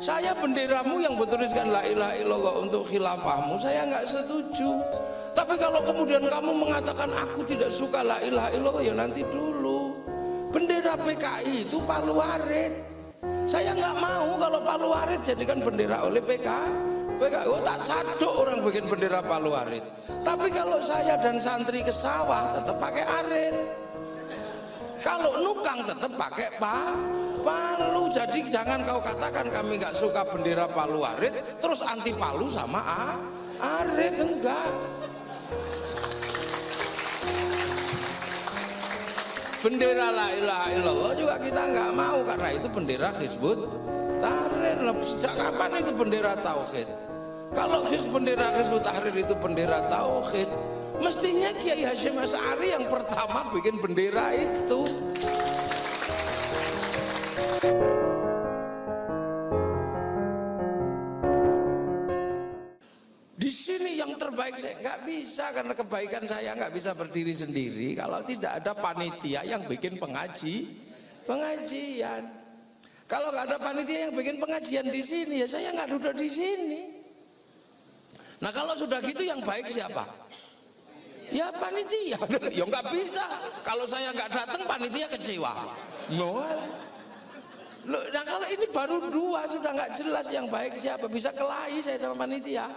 Saya benderamu yang bertuliskan la ilaha illallah untuk khilafahmu, saya nggak setuju. Tapi kalau kemudian kamu mengatakan aku tidak suka la ilaha illallah, ya nanti dulu. Bendera PKI itu Palu Arit. Saya nggak mau kalau Palu Arit jadikan bendera oleh PKI. Oh, tak sadok orang bikin bendera Palu Arit. Tapi kalau saya dan santri ke sawah tetap pakai arit. Kalau nukang tetap pakai Palu. Jadi jangan kau katakan kami nggak suka bendera Palu Arit terus anti Palu sama arit, enggak. Bendera la ilaha illallah juga kita nggak mau karena itu bendera Hizbut Tahrir. Sejak kapan itu bendera tauhid? Kalau bendera Hizbut Tahrir itu bendera tauhid, mestinya Kiai Hasyim Asy'ari yang pertama bikin bendera itu. Di sini yang terbaik saya nggak bisa, karena kebaikan saya nggak bisa berdiri sendiri kalau tidak ada panitia yang bikin pengajian. Kalau nggak ada panitia yang bikin pengajian di sini, ya saya nggak duduk di sini. Nah kalau sudah gitu yang baik siapa? Ya panitia. Ya nggak bisa. Kalau saya nggak datang panitia kecewa. Nah kalau ini baru dua sudah nggak jelas yang baik siapa. Bisa kelahi saya sama panitia.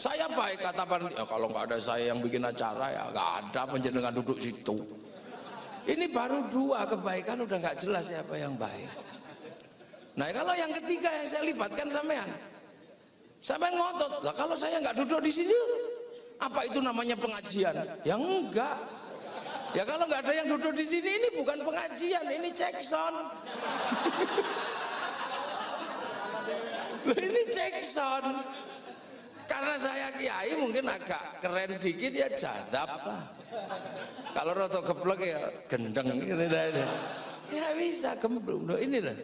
Saya baik kata panitia, kalau nggak ada saya yang bikin acara ya nggak ada panjenengan duduk situ. Ini baru dua kebaikan udah nggak jelas siapa yang baik. Nah kalau yang ketiga yang saya libatkan sampean ngotot lah, kalau saya nggak duduk di sini apa itu namanya pengajian? Ya enggak. Ya kalau nggak ada yang duduk di sini ini bukan pengajian, ini cekson. Ini cekson. Karena saya kiai mungkin agak keren dikit ya jadab lah. Kalau roto geblek ya gendeng gitu. Ya bisa gemblung. Ini lah.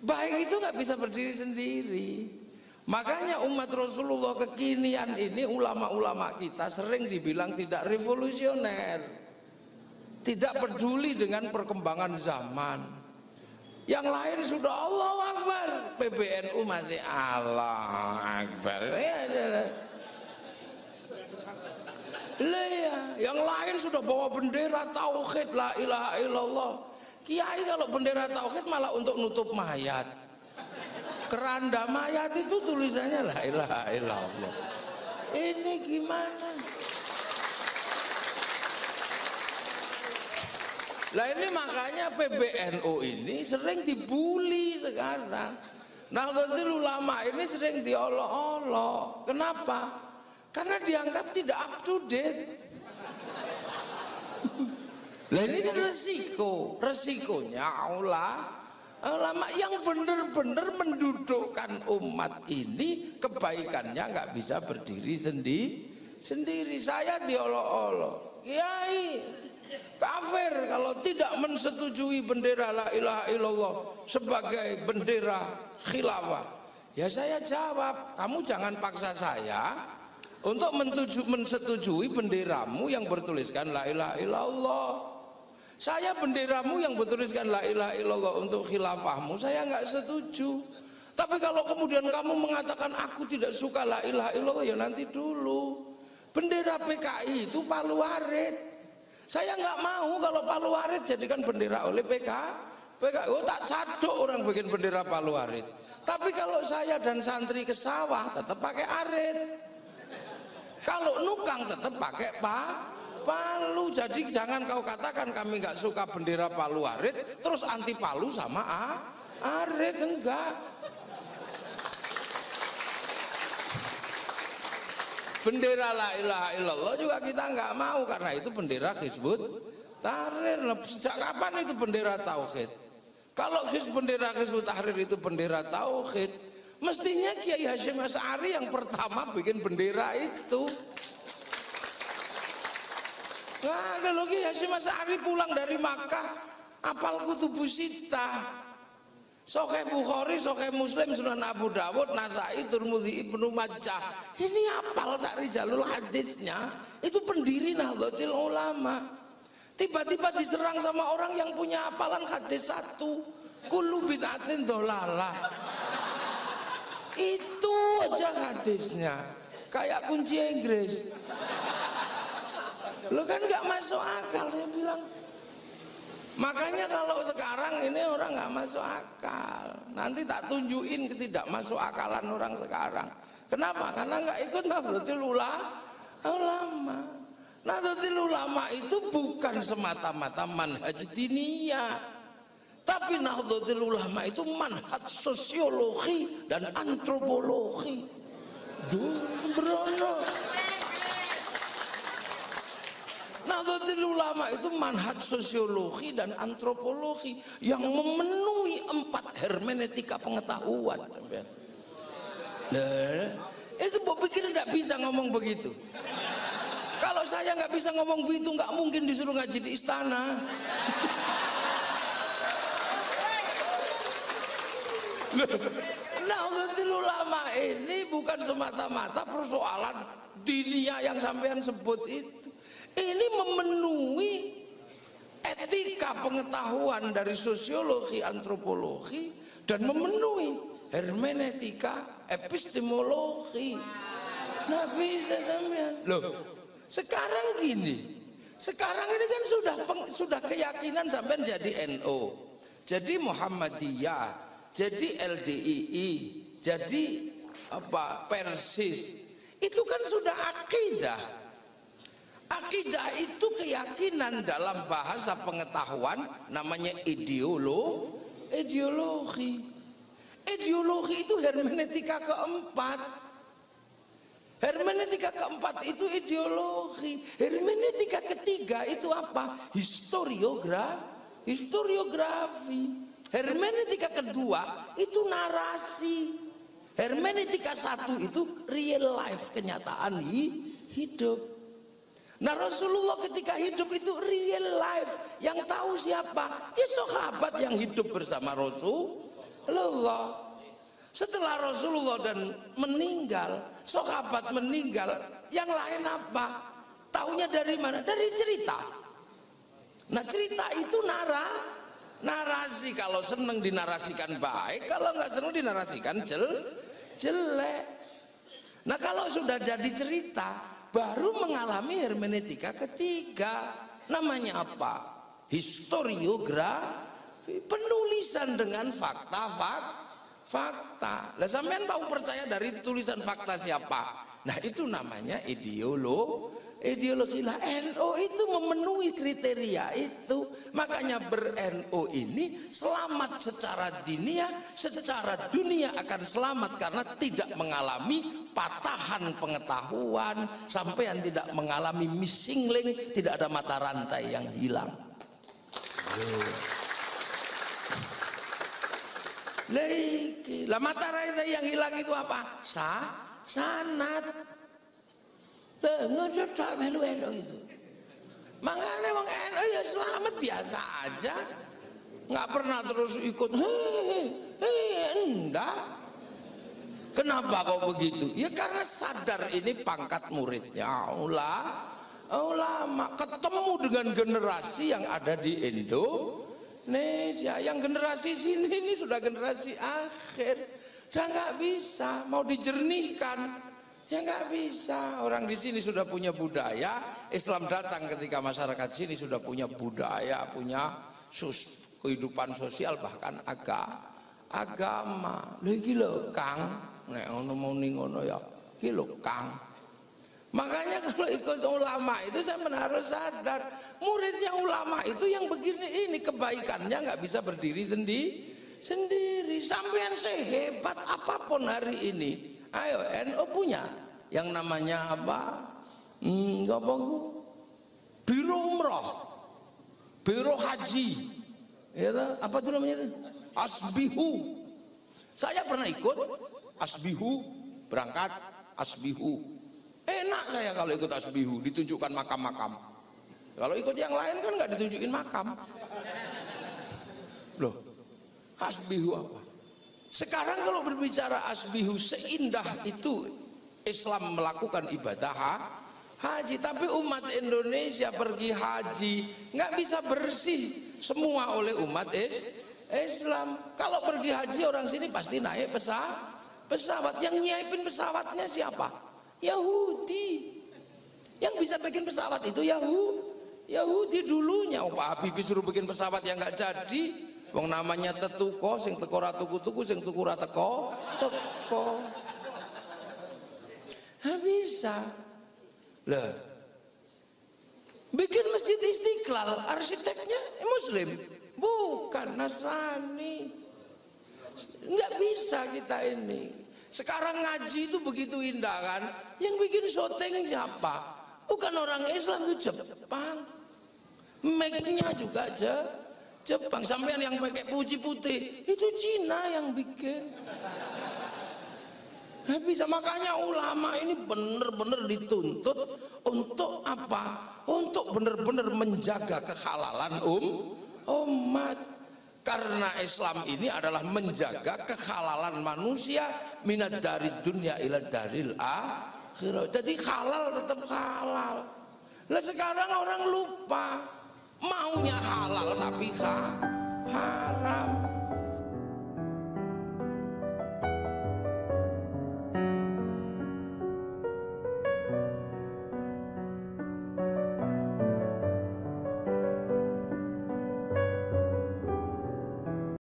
Baik itu nggak bisa berdiri sendiri. Makanya umat Rasulullah kekinian ini ulama-ulama kita sering dibilang tidak revolusioner, tidak peduli dengan perkembangan zaman. Yang lain sudah Allahu Akbar, PBNU masih Allah Akbar. Ya, yang lain sudah bawa bendera tauhid la ilaha illallah. Kiai kalau bendera tauhid malah untuk nutup mayat. Keranda mayat itu tulisannya la ilaha illallah. Ini gimana? Lah ini makanya PBNU ini sering dibully sekarang. Nahdlatul Ulama ini sering diolok-olok. Kenapa? Karena dianggap tidak up to date. Lah ini resikonya ulama yang benar-benar mendudukkan umat ini, kebaikannya nggak bisa berdiri sendiri. Saya diolok-olok, kiai kafir kalau tidak mensetujui bendera la ilaha illallah sebagai bendera khilafah. Ya saya jawab, kamu jangan paksa saya untuk mensetujui benderamu yang bertuliskan la ilaha illallah. Saya benderamu yang bertuliskan la ilaha illallah untuk khilafahmu, saya nggak setuju. Tapi kalau kemudian kamu mengatakan aku tidak suka la ilaha illallah, ya nanti dulu. Bendera PKI itu Palu Arit. Saya nggak mau kalau Palu Arit jadikan bendera oleh PKI. Oh, tak sadok orang bikin bendera Palu Arit. Tapi kalau saya dan santri ke sawah tetap pakai arit. Kalau nukang tetap pakai Palu. Jadi jangan kau katakan kami nggak suka bendera Palu Arit terus anti Palu sama arit, enggak. Bendera la ilaha illallah juga kita nggak mau karena itu bendera Hizbut Tahrir. Sejak kapan itu bendera tauhid? Kalau bendera Hizbut Tahrir itu bendera tauhid, mestinya Kiai Hasyim Asy'ari yang pertama bikin bendera itu. Nggak ada loh, Kiai Hasyim Asy'ari pulang dari Makkah apal kutubus sittah. Sahih Bukhari, Sahih Muslim, Sunan Abu Dawud, Nasai, Tirmidzi, Ibnu Majah. Ini apal Sa'rijalul hadisnya. Itu pendiri Nahdlatul Ulama. Tiba-tiba diserang sama orang yang punya hafalan hadis satu. Kullu bid'atin dholalah. hadisnya kayak kunci Inggris. Lo kan nggak masuk akal, saya bilang. Makanya kalau sekarang ini orang nggak masuk akal. Nanti tak tunjukin ketidakmasuk akalan orang sekarang. Kenapa? Karena nggak ikut Nahdlatul Ulama. Nahdlatul Ulama itu bukan semata-mata manhaj diniyah, tapi Nahdlatul Ulama itu manhaj sosiologi dan antropologi. Duh, sembrono. Nahdlatul Ulama itu manhaj sosiologi dan antropologi yang memenuhi 4 hermeneutika pengetahuan. Nah, itu Mbok pikir tidak bisa ngomong begitu. Kalau saya nggak bisa ngomong begitu, nggak mungkin disuruh ngaji di istana. Nahdlatul Ulama ini bukan semata-mata persoalan diniyah yang sampean sebut itu. Ini memenuhi etika pengetahuan dari sosiologi, antropologi, dan memenuhi hermeneutika epistemologi. Nah bisa sampean. Loh, sekarang gini. Sekarang ini kan sudah keyakinan sampean jadi NU, jadi Muhammadiyah, jadi LDII, jadi apa Persis. Itu kan sudah akidah. Akidah itu keyakinan, dalam bahasa pengetahuan namanya ideologi. Ideologi itu hermeneutika keempat. Hermeneutika keempat itu ideologi. Hermeneutika ketiga itu apa? Historiografi. Hermeneutika kedua itu narasi. Hermeneutika satu itu real life, kenyataan hidup. Nah Rasulullah ketika hidup itu real life, yang tahu siapa? Ya sahabat yang hidup bersama Rasulullah. Setelah Rasulullah dan meninggal, sahabat meninggal, yang lain apa? Taunya dari mana? Dari cerita. Nah cerita itu narasi. Kalau seneng dinarasikan baik, kalau nggak seneng dinarasikan jelek. Nah kalau sudah jadi cerita, baru mengalami hermeneutika ketiga, namanya apa? Historiografi, penulisan dengan fakta. Lah sampean mau percaya dari tulisan fakta siapa? Nah itu namanya ideologi lah. NU itu memenuhi kriteria itu. Makanya ber-NU ini selamat secara diniyah, secara dunia akan selamat karena tidak mengalami patahan pengetahuan, sampean tidak mengalami missing link, tidak ada mata rantai yang hilang. Lah mata rantai yang hilang itu apa? Sanad. Ngedot tak melu NU itu. Makanya wong NU ya selamat biasa aja. Nggak pernah terus ikut enggak. Kenapa kok begitu? Ya karena sadar ini pangkat muridnya ulama, ketemu dengan generasi yang ada di Indonesia. Yang generasi sini ini sudah generasi akhir, udah nggak bisa, mau dijernihkan ya nggak bisa. Orang di sini sudah punya budaya, Islam datang ketika masyarakat sini sudah punya budaya, punya kehidupan sosial, bahkan agama. Lagi lho Kang, nek ono muni ngono ya ki lho Kang. Makanya kalau ikut ulama itu saya harus sadar, muridnya ulama itu yang begini ini kebaikannya nggak bisa berdiri sendiri. Sampean sehebat apapun hari ini, ayo NU punya yang namanya apa? Biro umroh, biro haji, ya apa itu namanya? Asbihu. Saya pernah ikut asbihu, berangkat asbihu. Enak saya kalau ikut asbihu, ditunjukkan makam-makam. Kalau ikut yang lain kan nggak ditunjukin makam. Loh, asbihu apa? Sekarang kalau berbicara asbihu, seindah itu Islam melakukan ibadah haji, tapi umat Indonesia pergi haji nggak bisa bersih semua oleh umat Islam. Kalau pergi haji orang sini pasti naik pesawat. Yang nyiapin pesawatnya siapa? Yahudi. Yang bisa bikin pesawat itu Yahudi dulunya. Pak Habibie suruh bikin pesawat yang nggak jadi. Wong namanya tetuko, sing teko ra tuku-tuku, sing tuku ra teko. Nggak bisa. Lah, bikin masjid Istiqlal, arsiteknya Muslim, bukan Nasrani. Nggak bisa kita ini. Sekarang ngaji itu begitu indah kan? Yang bikin syuting siapa? Bukan orang Islam, itu Jepang. Make-nya juga Jepang. Sampean yang pakai puji putih itu Cina yang bikin. Nggak bisa. Makanya ulama ini benar-benar dituntut untuk apa? Untuk benar-benar menjaga kekhalalan umat. Karena Islam ini adalah menjaga kekhalalan manusia minat dari dunia ila daril akhirah. Jadi halal tetap halal. Lah sekarang orang lupa maunya halal tapi haram.